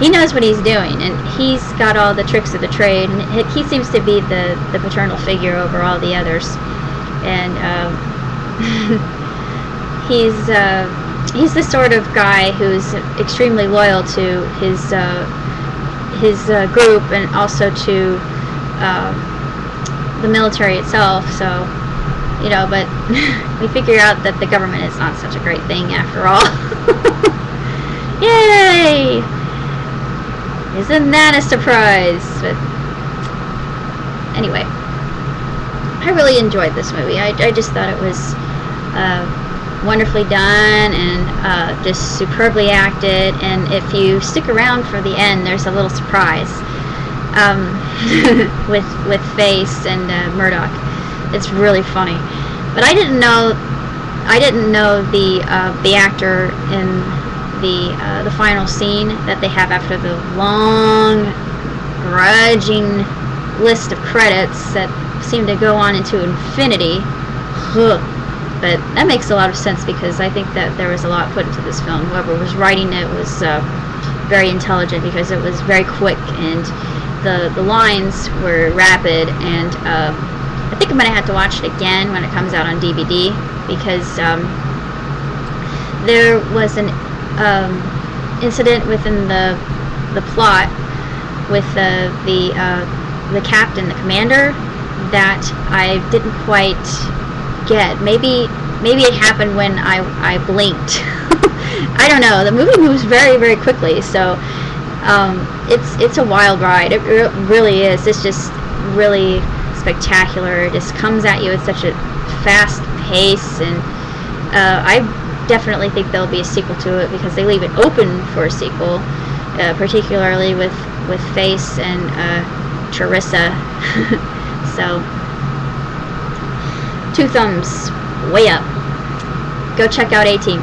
he knows what he's doing, and he's got all the tricks of the trade, and he seems to be the paternal figure over all the others. And he's the sort of guy who's extremely loyal to his group, and also to the military itself. So, you know, but we figure out that the government is not such a great thing after all. Yay! Isn't that a surprise? But anyway, I really enjoyed this movie. I just thought it was wonderfully done, and just superbly acted. And if you stick around for the end, there's a little surprise with Face and Murdoch. It's really funny. But I didn't know the actor in the final scene that they have after the long, grudging list of credits that seem to go on into infinity. But that makes a lot of sense, because I think that there was a lot put into this film. Whoever was writing it was very intelligent, because it was very quick, and the lines were rapid. And I think I'm going to have to watch it again when it comes out on DVD, because there was an incident within the plot with the captain, the commander, that I didn't quite get. Maybe it happened when I blinked. I don't know. The movie moves very, very quickly, so it's a wild ride. It really is. It's just really spectacular. It just comes at you at such a fast pace, and I definitely think there'll be a sequel to it, because they leave it open for a sequel, particularly with Face and Charissa. So, 2 thumbs way up. Go check out A-Team.